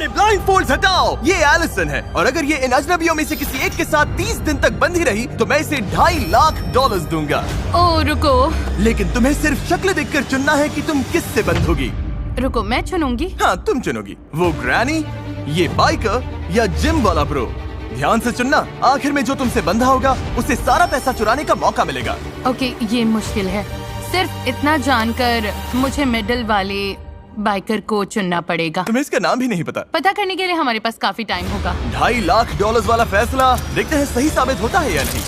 अपने ब्लाइंडफोल्ड्स हटाओ। ये एलिसन है और अगर ये इन अजनबियों में से किसी एक के साथ 30 दिन तक बंधी रही तो मैं इसे $2.5 लाख दूंगा। ओ रुको, लेकिन तुम्हें सिर्फ शक्ल देखकर चुनना है कि तुम किससे बंधोगी। रुको मैं चुनूंगी। हाँ तुम चुनोगी, वो ग्रैनी, ये बाइकर या जिम वाला ब्रो। ध्यान से चुनना, आखिर में जो तुमसे बंधा होगा उसे सारा पैसा चुराने का मौका मिलेगा। ओके ये मुश्किल है। सिर्फ इतना जानकर मुझे मिडिल वाले बाइकर को चुनना पड़ेगा। तुम्हें इसका नाम भी नहीं पता करने के लिए हमारे पास काफी टाइम होगा। $2.5 लाख वाला फैसला, देखते हैं सही साबित होता है या नहीं।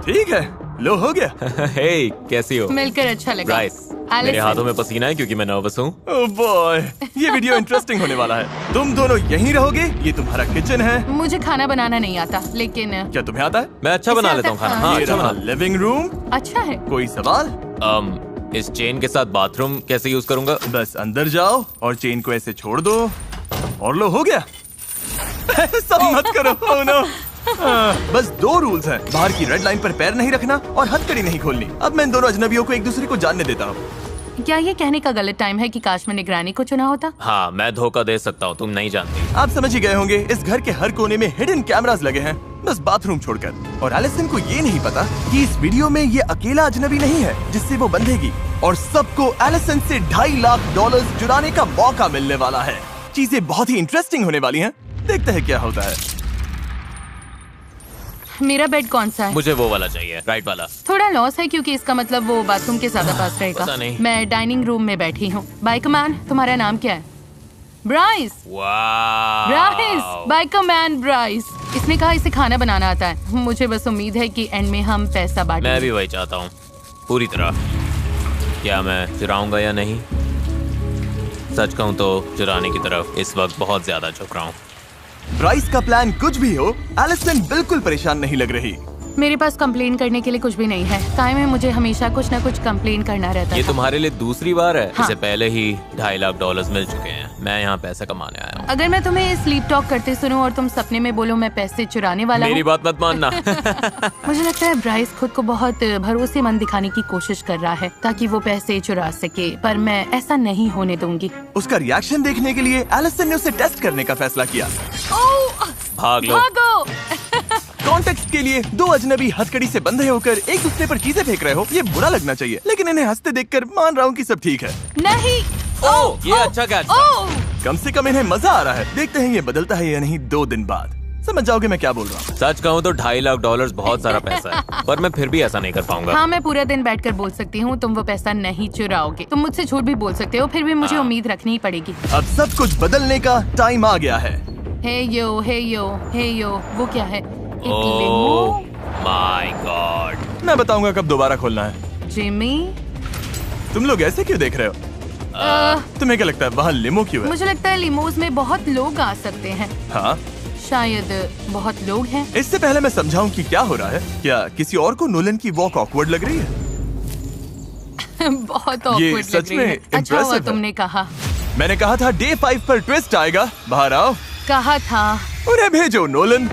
ठीक है, लो हो गया। हे, कैसी हो? मिलकर अच्छा लगा। ब्राइस, मेरे हाथों में पसीना है क्योंकि मैं नर्वस हूँ। ओह बॉय, ये वीडियो इंटरेस्टिंग होने वाला है। तुम दोनों यहीं रहोगे, ये तुम्हारा किचन है। मुझे खाना बनाना नहीं आता, लेकिन क्या तुम्हें आता है? मैं अच्छा बना लेता हूँ खाना। हाँ, अच्छा बना। लिविंग रूम अच्छा है। कोई सवाल? इस चेन के साथ बाथरूम कैसे यूज करूंगा? बस अंदर जाओ और चेन को ऐसे छोड़ दो और लो हो गया। सब मत करो। oh no। बस 2 रूल्स हैं, बाहर की रेड लाइन पर पैर नहीं रखना और हथकड़ी नहीं खोलनी। अब मैं इन दोनों अजनबियों को एक दूसरे को जानने देता हूँ। क्या ये कहने का गलत टाइम है कि काश मैंने ग्रैनी को चुना होता? हाँ, मैं धोखा दे सकता हूँ, तुम नहीं जानती। आप समझ ही गए होंगे, इस घर के हर कोने में हिडन कैमरास लगे हैं, बस बाथरूम छोड़कर। और एलिसन को ये नहीं पता कि इस वीडियो में ये अकेला अजनबी नहीं है जिससे वो बंधेगी, और सबको एलिसन से $2.5 लाख चुराने का मौका मिलने वाला है। चीजें बहुत ही इंटरेस्टिंग होने वाली हैं, देखते हैं क्या होता है। मेरा बेड कौन सा है? मुझे वो वाला चाहिए, राइट वाला। थोड़ा लॉस है क्योंकि इसका मतलब वो बाथरूम के ज्यादा पास रहेगा। पता नहीं। मैं डाइनिंग रूम में बैठी हूँ। बाइकमैन, तुम्हारा नाम क्या है? ब्राइस। वाह, ब्राइस, बाइकमैन ब्राइस। इसने कहा इसे खाना बनाना आता है। मुझे बस उम्मीद है कि एंड में हम पैसा बांटेंगे। मैं भी वही चाहता हूँ, पूरी तरह। क्या मैं चुराऊंगा या नहीं? सच कहूँ तो चुराने की तरफ इस वक्त बहुत ज्यादा झुक रहा हूँ। ब्राइस का प्लान कुछ भी हो, एलिसन बिल्कुल परेशान नहीं लग रही। मेरे पास कंप्लेन करने के लिए कुछ भी नहीं है। टाइम में मुझे हमेशा कुछ न कुछ कंप्लेन करना रहता है। ये तुम्हारे लिए दूसरी बार है। हाँ। इससे पहले ही $2.5 लाख मिल चुके हैं। मैं यहाँ पैसा कमाने आया हूँ। अगर मैं तुम्हें स्लीप टॉक करते सुनूं और तुम सपने में बोलो मैं पैसे चुराने वाला मेरी हूँ। बात मत मानना। मुझे लगता है ब्राइस खुद को बहुत भरोसेमंद दिखाने की कोशिश कर रहा है ताकि वो पैसे चुरा सके, पर मैं ऐसा नहीं होने दूंगी। उसका रिएक्शन देखने के लिए एलिसन ने उसे टेस्ट करने का फैसला किया। भाग लो। भागो। कॉन्टेक्स्ट के लिए 2 अजनबी हथकड़ी से बंधे होकर एक दूसरे पर चीजें फेंक रहे हो, ये बुरा लगना चाहिए, लेकिन इन्हें हंसते देखकर मान रहा हूँ कि सब ठीक है। नहीं। ओह, ये अच्छा कैच था। कम से कम इन्हें मजा आ रहा है। देखते हैं ये बदलता है या नहीं 2 दिन बाद। समझ जाओगे मैं क्या बोल रहा हूँ। सच कहूँ तो $2.5 लाख बहुत सारा पैसा है, पर मैं फिर भी ऐसा नहीं कर पाऊंगा। हाँ, मैं पूरा दिन बैठकर बोल सकती हूँ, तुम वो पैसा नहीं चुराओगे। तुम मुझसे झूठ भी बोल सकते हो, फिर भी मुझे उम्मीद रखनी ही पड़ेगी। अब सब कुछ बदलने का टाइम आ गया है। हे यो, हे यो, हे यो, वो क्या है? एक ओह लिमो? My God. मैं बताऊंगा कब दोबारा खोलना है। जिमी? तुम लोग ऐसे क्यों देख रहे हो? तुम्हें क्या लगता है वहाँ लिमो क्यों है? मुझे लगता है लिमोज में बहुत लोग आ सकते हैं। हाँ, शायद बहुत लोग हैं। इससे पहले मैं समझाऊं कि क्या हो रहा है, क्या किसी और को नोलन की वॉक ऑकवर्ड लग रही है? बहुत ऑकवर्ड सच लग रही में है। अच्छा हुआ impressive है। तुमने कहा। मैंने कहा था डे 5 पर ट्विस्ट आएगा। बाहर आओ। कहा था। उन्हें भेजो नोलन।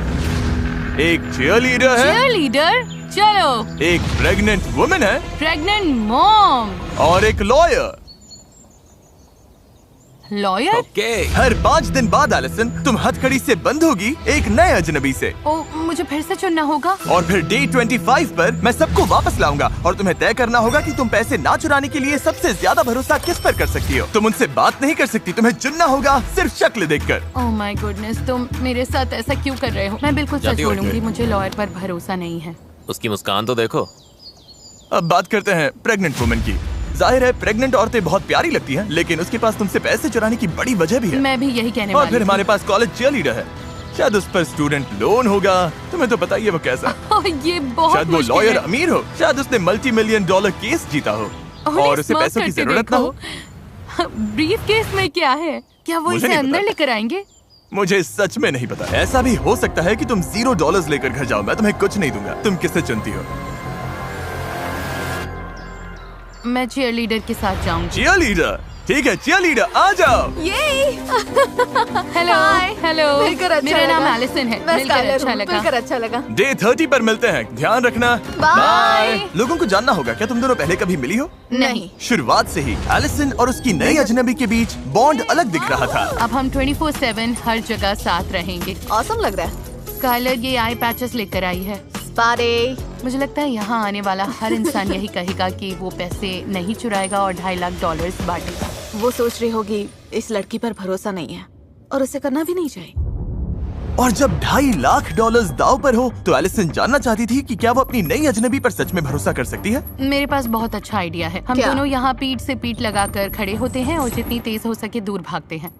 एक चीयरलीडर है, चीयरलीडर? चलो। एक प्रेग्नेंट वुमन है प्रेग्नेंट मॉम और एक लॉयर। लॉयर? ओके। हर 5 दिन बाद एलिसन तुम हथकड़ी से बंधोगी एक नए अजनबी से। ओ, मुझे फिर से चुनना होगा। और फिर डे 25 पर मैं सबको वापस लाऊंगा और तुम्हें तय करना होगा कि तुम पैसे ना चुराने के लिए सबसे ज्यादा भरोसा किस पर कर सकती हो। तुम उनसे बात नहीं कर सकती, तुम्हें चुनना होगा सिर्फ शक्ल देखकर। ओह माय गुडनेस, तुम मेरे साथ ऐसा क्यों कर रहे हो? मैं बिल्कुल सच जाती हो बोलूंगी, क्या? मुझे लॉयर पर भरोसा नहीं है। उसकी मुस्कान तो देखो। अब बात करते हैं प्रेग्नेंट वुमन की। जाहिर है प्रेग्नेंट औरतें बहुत प्यारी लगती हैं, लेकिन उसके पास तुमसे पैसे चुराने की बड़ी वजह भी है। मैं भी यही कहने और वाली फिर थी। हमारे पास कॉलेज चीयरलीडर है, शायद उस पर स्टूडेंट लोन होगा। तुम्हें तो पता ही है वो कैसा है। ओह, ये बहुत शायद वो मुश्किल लॉयर है। अमीर हो, शायद उसने $multi-million केस जीता हो उन्हें और उसे स्मर्क पैसों की करते जरूरत ना हो। देखो। ब्रीफ केस में क्या है? क्या वो मुझे इसे नहीं अंदर पता। लेकर आएंगे? मुझे सच में नहीं पता। ऐसा भी हो सकता है कि तुम $0 लेकर घर जाओ, मैं तुम्हें कुछ नहीं दूंगा। तुम किसे चुनती हो? मैं चीयरलीडर के साथ जाऊंगी। चीयरलीडर? ठीक है चीयरलीडर आ जाओ। Hello Hi. हेलो, मिलकर अच्छा मेरा नाम लगा। एलिसन है। मैं मिलकर स्काइलर अच्छा हूँ, लगा। मिलकर अच्छा लगा। डे 30 पर मिलते हैं, ध्यान रखना। Bye. लोगों को जानना होगा, क्या तुम दोनों पहले कभी मिली हो? नहीं। शुरुआत से ही एलिसन और उसकी नई अजनबी के बीच बॉन्ड अलग दिख रहा था। अब हम 24/7 हर जगह साथ रहेंगे। ऑसम लग रहा है। स्काइलर ये आई पैचेस लेकर आई है। स्पारे। मुझे लगता है यहाँ आने वाला हर इंसान यही कहेगा कि वो पैसे नहीं चुराएगा और $2.5 लाख बांटेगा। वो सोच रही होगी इस लड़की पर भरोसा नहीं है और उसे करना भी नहीं चाहिए। और जब $2.5 लाख दाव पर हो तो एलिसन जानना चाहती थी कि क्या वो अपनी नई अजनबी पर सच में भरोसा कर सकती है। मेरे पास बहुत अच्छा आइडिया है। हम क्या? दोनों यहाँ पीठ से पीठ लगाकर खड़े होते हैं और जितनी तेज हो सके दूर भागते हैं।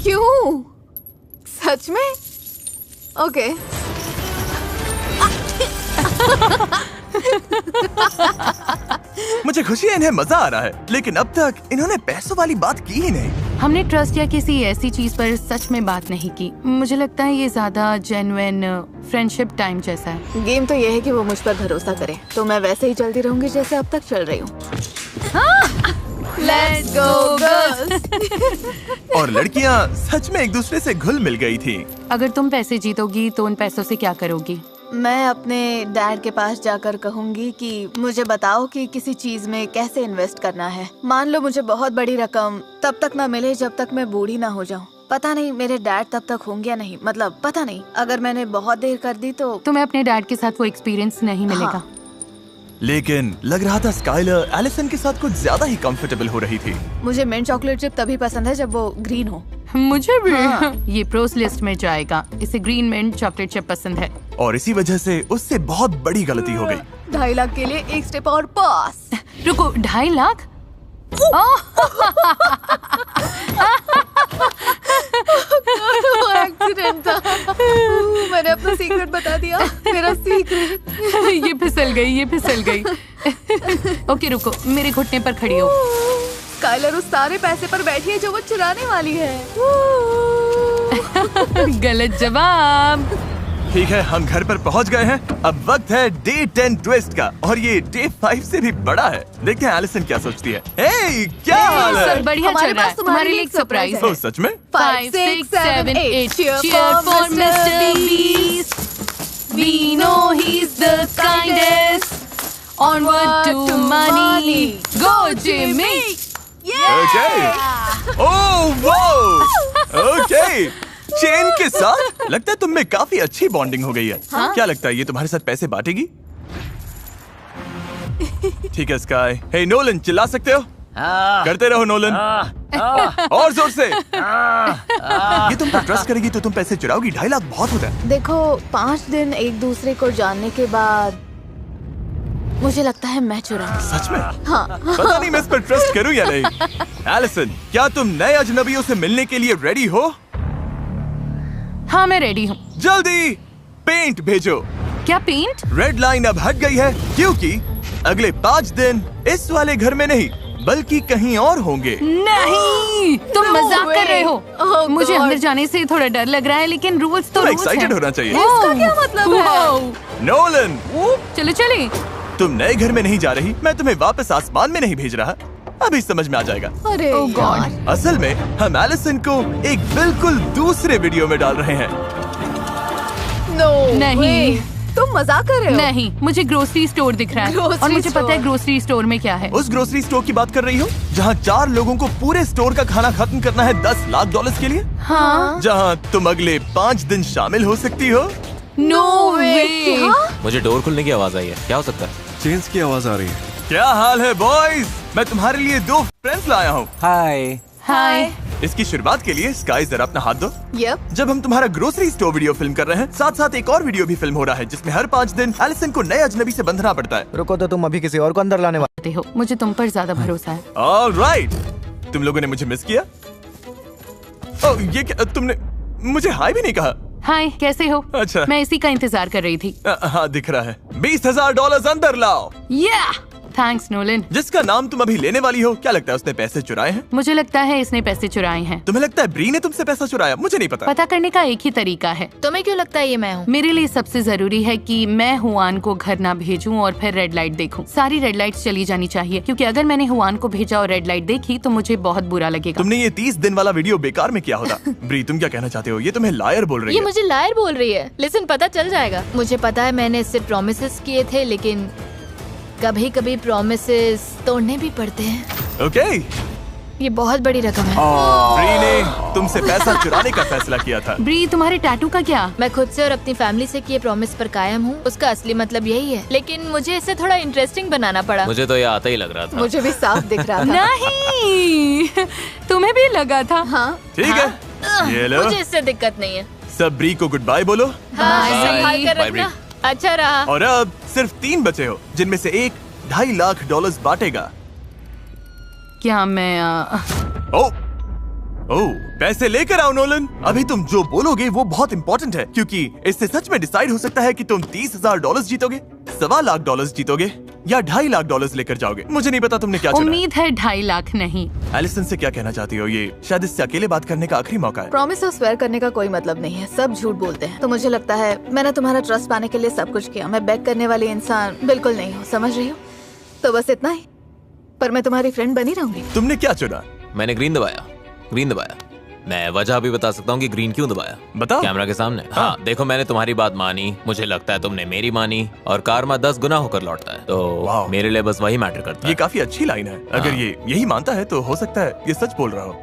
क्यों? सच में? ओके। मुझे खुशी है इन्हें मजा आ रहा है, लेकिन अब तक इन्होंने पैसों वाली बात की ही नहीं। हमने ट्रस्ट या किसी ऐसी चीज पर सच में बात नहीं की। मुझे लगता है ये ज्यादा जेन्युइन फ्रेंडशिप टाइम जैसा है। गेम तो ये है कि वो मुझ पर भरोसा करे, तो मैं वैसे ही चलती रहूंगी जैसे अब तक चल रही हूँ। Let's go girls। और लड़कियाँ सच में एक दूसरे से घुल मिल गई थी। अगर तुम पैसे जीतोगी तो उन पैसों से क्या करोगी? मैं अपने डैड के पास जाकर कहूंगी कि मुझे बताओ कि किसी चीज में कैसे इन्वेस्ट करना है। मान लो मुझे बहुत बड़ी रकम तब तक ना मिले जब तक मैं बूढ़ी ना हो जाऊं। पता नहीं मेरे डैड तब तक होंगे या नहीं, मतलब पता नहीं। अगर मैंने बहुत देर कर दी तो तुम्हें अपने डैड के साथ वो एक्सपीरियंस नहीं मिलेगा। हाँ। लेकिन लग रहा था स्काइलर एलिसन के साथ कुछ ज्यादा ही कंफर्टेबल हो रही थी। मुझे मिंट चॉकलेट चिप तभी पसंद है जब वो ग्रीन हो। मुझे भी। हाँ। ये प्रोस लिस्ट में जाएगा। इसे ग्रीन मिंट चॉकलेट चिप पसंद है। और इसी वजह से उससे बहुत बड़ी गलती हो गई। 2.5 लाख के लिए एक स्टेप और पास। रुको, 2.5 लाख? एक्सीडेंट था। मैंने अपना सीक्रेट बता दिया। मेरा सीक्रेट। ये फिसल गई, ये फिसल गई। ओके रुको, मेरे घुटने पर खड़ी हो। स्काइलर उस सारे पैसे पर बैठी है जो वो चुराने वाली है। गलत जवाब। ठीक है, हम घर पर पहुंच गए हैं। अब वक्त है डे 10 ट्विस्ट का, और ये डे 5 से भी बड़ा है। देखते हैं एलिसन क्या सोचती है। हे, क्या हाल है? सब बढ़िया हमारे चल रहा है। पास तुम्हारे लिए एक सरप्राइज surprise है। ओ, सच में? 5, 6, 7, 8 Cheer Cheer for for Mr. Mr. Beast. We know he's the kindest. Onward to money. Go Jimmy. Okay. Oh, wow. Okay. Chain के साथ लगता है तुम में काफी अच्छी बॉन्डिंग हो गई है। क्या लगता है ये तुम्हारे साथ पैसे बांटेगी? ठीक है स्काई। हे नोलन, चिल्ला सकते हो? करते रहो नोलन। और जोर से। ये तुम पर ट्रस्ट करेगी तो तुम पैसे चुराओगी? 2.5 लाख बहुत होता है। देखो, 5 दिन एक दूसरे को जानने के बाद मुझे लगता है मैं चुराऊंगी। सच में? हाँ। पता नहीं मैं इस पर ट्रस्ट करूं या नहीं। एलिसन, क्या तुम नए अजनबियों से मिलने के लिए रेडी हो? हाँ मैं रेडी हूँ। जल्दी पेंट भेजो। क्या पेंट? रेड लाइन अब हट गई है क्योंकि अगले 5 दिन इस वाले घर में नहीं बल्कि कहीं और होंगे। नहीं, तुम No मजाक कर way. रहे हो। Oh मुझे God. अंदर जाने से थोड़ा डर लग रहा है, लेकिन रूल्स तो तुम्हें रूल्स हैं। excited होना चाहिए। इसका क्या मतलब है? Wow. नोलन, चलो चले। तुम नए घर में नहीं जा रही, मैं तुम्हें वापस आसमान में नहीं भेज रहा। अभी समझ में आ जाएगा। अरे Oh God. यार। असल में हम एलिसन को एक बिल्कुल दूसरे वीडियो में डाल रहे हैं। No नहीं। way. तुम मजाक कर रहे हो? नहीं, मुझे ग्रोसरी स्टोर दिख रहा है Grocery और मुझे पता है store. ग्रोसरी स्टोर में क्या है। उस ग्रोसरी स्टोर की बात कर रही हो जहाँ 4 लोगों को पूरे स्टोर का खाना खत्म करना है $10 लाख के लिए? हाँ। जहाँ तुम अगले 5 दिन शामिल हो सकती हो। नो वे। क्या? मुझे डोर खुलने की आवाज आई है, क्या हो सकता है? चेन्स की आवाज आ रही है। क्या हाल है बॉयज? मैं तुम्हारे लिए 2 फ्रेंड्स लाया हूँ। हाय। हाय। इसकी शुरुआत के लिए स्काई जरा अपना हाथ दो। Yep. जब हम तुम्हारा ग्रोसरी स्टोर वीडियो फिल्म कर रहे हैं, साथ साथ एक और वीडियो भी फिल्म हो रहा है जिसमें हर 5 दिन एलिसन को नए अजनबी से बंधना पड़ता है। रुको तो तुम अभी किसी और को अंदर लाने वाले हो, मुझे तुम पर ज्यादा भरोसा है। ऑलराइट, तुम लोगों ने मुझे मिस किया। ओह, ये क्या, तुमने मुझे हाय भी नहीं कहा। हाय, कैसे हो? अच्छा। मैं इसी का इंतजार कर रही थी। हाँ, दिख रहा है। $20,000 अंदर लाओ। या थैंक्स नोलन। जिसका नाम तुम अभी लेने वाली हो, क्या लगता है उसने पैसे चुराए हैं? मुझे लगता है इसने पैसे चुराए हैं। तुम्हें लगता है ब्री ने तुमसे पैसा चुराया? मुझे नहीं पता। पता करने का एक ही तरीका है। तुम्हें क्यों लगता है ये मैं हूँ? मेरे लिए सबसे जरूरी है कि मैं हुआन को घर ना भेजूं और फिर रेड लाइट देखूं। सारी रेड लाइट्स चली जानी चाहिए, क्योंकि अगर मैंने हुआन को भेजा और रेड लाइट देखी तो मुझे बहुत बुरा लगेगा। तुमने ये 30 दिन वाला वीडियो बेकार में किया होता। ब्री, तुम क्या कहना चाहते हो? ये तुम्हें लायर बोल रही ये है। मुझे लायर बोल रही है। लिसन, पता चल जाएगा। मुझे पता है मैंने इससे प्रॉमिसेस किए थे, लेकिन कभी कभी प्रॉमिसेस तोड़ने भी पड़ते हैं। ओके। ये बहुत बड़ी रकम है। ब्री ने तुमसे पैसा चुराने का फैसला किया था। ब्री, तुम्हारे टैटू का क्या? मैं खुद से और अपनी फैमिली से किए प्रॉमिस पर कायम हूँ। उसका असली मतलब यही है, लेकिन मुझे इसे थोड़ा इंटरेस्टिंग बनाना पड़ा। मुझे तो ये आता ही लग रहा था। मुझे भी साफ दिख रहा था। नहीं, तुम्हें भी लगा था? हाँ, ठीक है, ये लो। मुझे इससे दिक्कत नहीं है। सब ब्री को गुड बाय बोलो। हाँ, Bye. संभाल कर Bye, रखना। अच्छा रहा। और अब सिर्फ 3 बचे हो, जिनमें से एक $2.5 लाख बांटेगा। क्या मैं ओ पैसे लेकर आओ नोलन। अभी तुम जो बोलोगे वो बहुत इंपॉर्टेंट है, क्योंकि इससे सच में डिसाइड हो सकता है कि तुम $30,000 जीतोगे, $1.25 लाख जीतोगे या $2.5 लाख लेकर जाओगे। मुझे नहीं पता तुमने क्या चुना। उम्मीद है 2.5 लाख नहीं। एलिसन से क्या कहना चाहती हो? ये शायद इससे अकेले बात करने का आखिरी मौका है। प्रॉमिस और स्वेयर करने का कोई मतलब नहीं है, सब झूठ बोलते हैं। तो मुझे लगता है मैंने तुम्हारा ट्रस्ट पाने के लिए सब कुछ किया। मैं बेग करने वाली इंसान बिल्कुल नहीं हूँ, समझ रही हो? तो बस इतना ही, पर मैं तुम्हारी फ्रेंड बनी रहूंगी। तुमने क्या चुना? मैंने ग्रीन दबाया। मैं वजह भी बता सकता हूँ कि ग्रीन क्यों दबाया। बताओ। कैमरा के सामने। हाँ, देखो, मैंने तुम्हारी बात मानी, मुझे लगता है तुमने मेरी मानी, और कार्मा 10 गुना होकर लौटता है। तो वाह। मेरे लिए बस वही मैटर करता ये है। काफी अच्छी लाइन है। अगर हाँ। ये यही मानता है तो हो सकता है ये सच बोल रहा हो।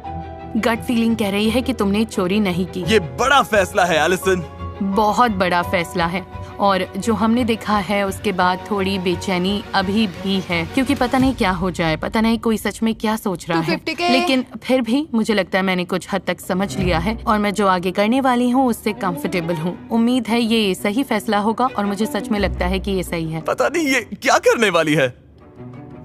गट फीलिंग कह रही है कि तुमने चोरी नहीं की। ये बड़ा फैसला है एलिसन। बहुत बड़ा फैसला है, और जो हमने देखा है उसके बाद थोड़ी बेचैनी अभी भी है, क्योंकि पता नहीं क्या हो जाए, पता नहीं कोई सच में क्या सोच रहा है। 250K। लेकिन फिर भी मुझे लगता है मैंने कुछ हद तक समझ लिया है, और मैं जो आगे करने वाली हूँ उससे कंफर्टेबल हूँ। उम्मीद है ये सही फैसला होगा, और मुझे सच में लगता है कि ये सही है। पता नहीं ये क्या करने वाली है।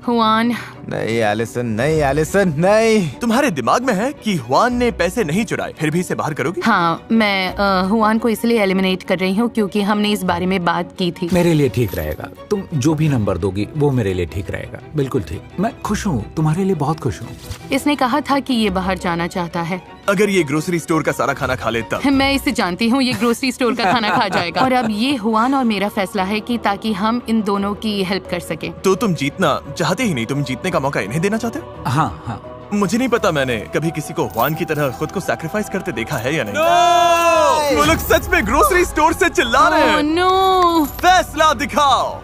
हुआन, नहीं एलिसन, नहीं एलिसन, नहीं। तुम्हारे दिमाग में है कि हुआन ने पैसे नहीं चुराए, फिर भी इसे बाहर करोगी? हाँ, मैं हुआन को इसलिए एलिमिनेट कर रही हूँ क्योंकि हमने इस बारे में बात की थी। मेरे लिए ठीक रहेगा। तुम जो भी नंबर दोगी वो मेरे लिए ठीक रहेगा। बिल्कुल ठीक। मैं खुश हूँ, तुम्हारे लिए बहुत खुश हूँ। इसने कहा था कि ये बाहर जाना चाहता है। अगर ये ग्रोसरी स्टोर का सारा खाना खा ले तब। मैं इसे जानती हूँ, ये ग्रोसरी स्टोर का खाना खा जाएगा। और अब ये हुआन और मेरा फैसला है कि ताकि हम इन दोनों की हेल्प कर सके। तो तुम जीतना चाहते ही नहीं, तुम जीतने का मौका इन्हें देना चाहते हो? हाँ हाँ। मुझे नहीं पता मैंने कभी किसी को हुआन की तरह खुद को सैक्रिफाइस करते देखा है या नहीं। वो लोग सच में ग्रोसरी स्टोर से चिल्ला रहे ओह हैं। नो! फैसला दिखाओ।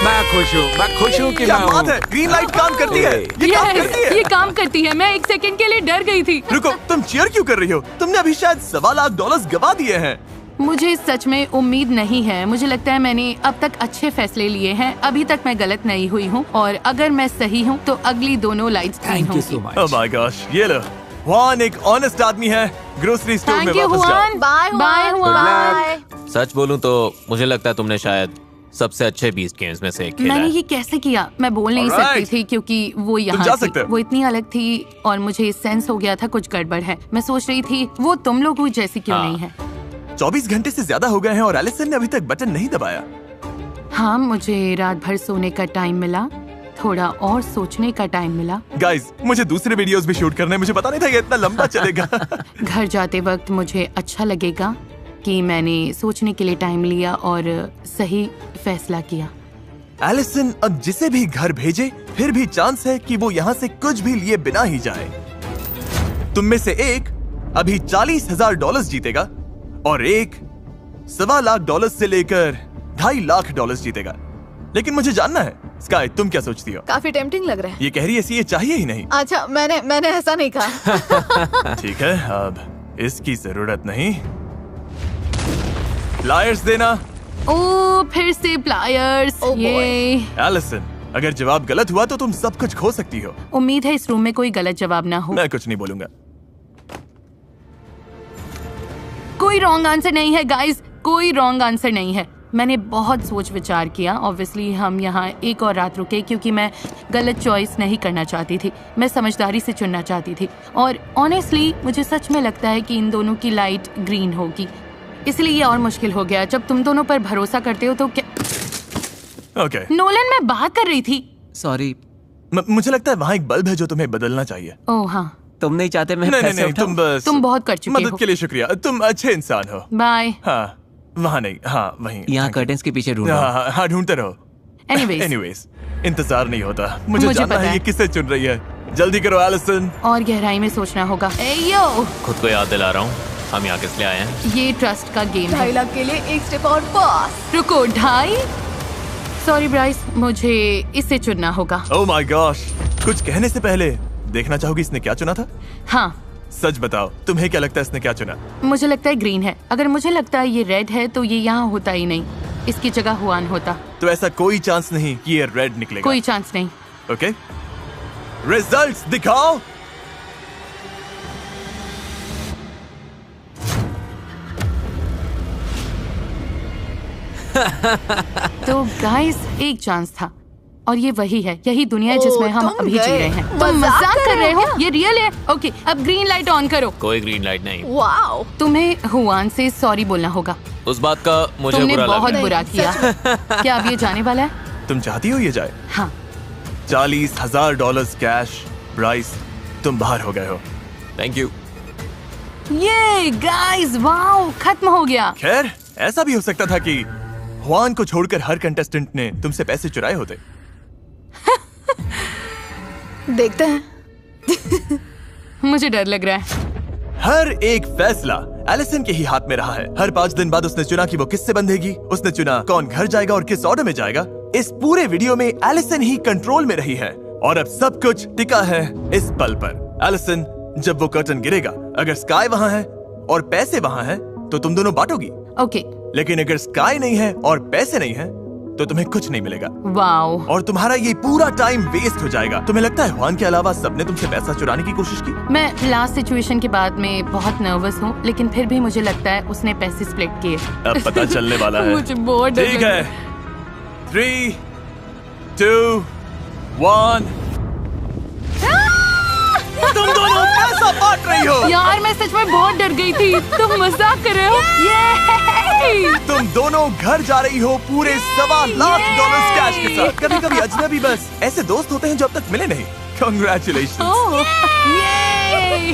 मैं खुश हूँ कि क्या मैं बात हूँ। है, ग्रीन लाइट काम करती है। ये काम Yes, करती है। ये काम करती है। मैं एक सेकंड के लिए डर गई थी। रुको, तुम चीयर क्यों कर रही हो? तुमने अभी शायद $1.25 लाख गवा दिए हैं। मुझे सच में उम्मीद नहीं है। मुझे लगता है मैंने अब तक अच्छे फैसले लिए हैं। अभी तक मैं गलत नहीं हुई हूँ, और अगर मैं सही हूँ तो अगली दोनों lights green thank you so होंगी। ओह मच। माय गॉश, ये लो। हुआन एक ऑनेस्ट आदमी है। ग्रोसरी स्टोर में थैंक यू वापस जाओ। हुआन। Bye bye Juan. सच बोलूं तो मुझे लगता है तुमने शायद सबसे अच्छे बीस्ट गेम्स में से एक खेला मैंने है। ये कैसे किया? मैं बोल नहीं Alright. सकती थी क्योंकि वो यहाँ जा थी। सकते हो। वो इतनी अलग थी और मुझे सेंस हो गया था कुछ गड़बड़ है। मैं सोच रही थी वो तुम लोगों जैसी क्यों हाँ। नहीं है। 24 घंटे से ज्यादा हो गए हैं और एलिसन ने अभी तक बटन नहीं दबाया। हाँ, मुझे रात भर सोने का टाइम मिला, थोड़ा और सोचने का टाइम मिला। गाइस, मुझे दूसरे वीडियोस भी शूट करने हैं। मुझे पता नहीं था ये इतना लंबा चलेगा। घर जाते वक्त मुझे अच्छा लगेगा कि मैंने सोचने के लिए टाइम लिया और सही फैसला किया। एलिसन अब जिसे भी घर भेजे, फिर भी चांस है कि वो यहाँ से कुछ भी लिए बिना ही जाए। तुम में से एक अभी $40,000 जीतेगा और एक $1.25 लाख से लेकर $2.5 लाख जीतेगा। लेकिन मुझे जानना है, स्काई, तुम क्या सोचती हो? काफी टेम्पटिंग लग रहा है। ये कह रही है ये चाहिए ही नहीं। अच्छा, मैंने ऐसा नहीं कहा। ठीक है, अब इसकी जरूरत नहीं। प्लायर्स देना। ओ, फिर से प्लायर्स। Oh boy. ये एलिसन, अगर जवाब गलत हुआ तो तुम सब कुछ खो सकती हो। उम्मीद है इस रूम में कोई गलत जवाब ना हो। मैं कुछ नहीं बोलूंगा। कोई रॉन्ग आंसर नहीं है गाइस, कोई रॉन्ग आंसर नहीं है। मैंने बहुत सोच विचार किया। ऑब्वियसली हम यहाँ एक और रात रुके क्योंकि मैं गलत चॉइस नहीं करना चाहती थी। मैं समझदारी से चुनना चाहती थी, और ऑनेस्टली मुझे सच में लगता है कि इन दोनों की लाइट ग्रीन होगी। इसलिए ये और मुश्किल हो गया। जब तुम दोनों पर भरोसा करते हो तो क्या ओके नोलन मैं बात कर रही थी। सॉरी। मुझे लगता है वहाँ एक बल्ब है जो तुम्हें बदलना चाहिए। ओह हाँ, तुम नहीं चाहते मैं नहीं पैसे नहीं उठाऊं? तुम बस तुम बहुत कर चुके मदद हो। के लिए शुक्रिया, तुम अच्छे इंसान हो। बाय। हाँ वहाँ नहीं, हाँ वहीं। यहाँ कर्टेन्स के पीछे ढूंढ रहा हूं। हाँ ढूंढते रहो। एनीवेज, इंतजार नहीं होता। मुझे मुझे जानना पता है है। ये किससे चुन रही है। जल्दी करो एलिसन। और गहराई में सोचना होगा। एयो, खुद को याद दिला रहा हूँ हम यहाँ किस लिए आए हैं। ये ट्रस्ट का गेम 2.5 है। लाख के लिए एक स्टेप और पास। रुको, 2.5? सॉरी ब्राइस, मुझे इसे चुनना होगा। ओह माय गॉश, कुछ कहने से पहले देखना चाहोगी इसने क्या चुना था? हाँ, सच बताओ, तुम्हें क्या लगता है इसने क्या चुना? मुझे लगता है ग्रीन है। अगर मुझे लगता है ये रेड है तो ये यहाँ होता ही नहीं, इसकी जगह हुआन होता। तो ऐसा कोई चांस नहीं कि ये रेड निकलेगा। कोई चांस नहीं। ओके, रिजल्ट्स दिखाओ। तो गाइस, एक चांस था और ये वही है, यही दुनिया है जिसमें हम तुम अभी जी गए। रहे हैं। तुम मजाक कर रहे हो? ये रियल है? ओके, अब ग्रीन लाइट ऑन करो। कोई ग्रीन लाइट नहीं। वाओ, तुम्हें हुआन से सॉरी बोलना होगा। उस बात का मुझे तुमने बुरा लग बहुत रहा है। बुरा किया। क्या अब ये जाने वाला है? तुम चाहती हो ये जाए? हाँ। $40,000 कैश। ब्राइस, तुम बाहर हो गए हो। Thank you. ये गाइस, वाओ, खत्म हो गया। खैर, ऐसा भी हो सकता था कि हुआन को छोड़कर हर कंटेस्टेंट ने तुमसे पैसे चुराए होते। देखते हैं। मुझे डर लग रहा है। हर एक फैसला एलिसन के ही हाथ में रहा है। हर 5 दिन बाद उसने चुना कि वो किससे बंधेगी, उसने चुना कौन घर जाएगा और किस ऑर्डर में जाएगा। इस पूरे वीडियो में एलिसन ही कंट्रोल में रही है और अब सब कुछ टिका है इस पल पर। एलिसन, जब वो कर्टन गिरेगा, अगर स्काई वहाँ है और पैसे वहाँ है तो तुम दोनों बांटोगी। ओके। लेकिन अगर स्काई नहीं है और पैसे नहीं है तो तुम्हें कुछ नहीं मिलेगा वाओ। और तुम्हारा ये पूरा टाइम वेस्ट हो जाएगा। तुम्हें लगता है हुआन के अलावा सबने तुमसे पैसा चुराने की कोशिश की? मैं लास्ट सिचुएशन के बाद में बहुत नर्वस हूँ, लेकिन फिर भी मुझे लगता है उसने पैसे स्प्लिट किए। अब पता चलने वाला है। मुझे बहुत डर ठीक लग है, रहा है। 3, 2, 1। तुम दोनों पैसा बांट रही हो। यार, मैं सच में बहुत डर गई थी। तुम मजाक कर रहे हो? ये तुम दोनों घर जा रही हो पूरे $1.25 कैश के साथ। कभी कभी अजनबी बस ऐसे दोस्त होते हैं जो अब तक मिले नहीं। Congratulations। ओह, ये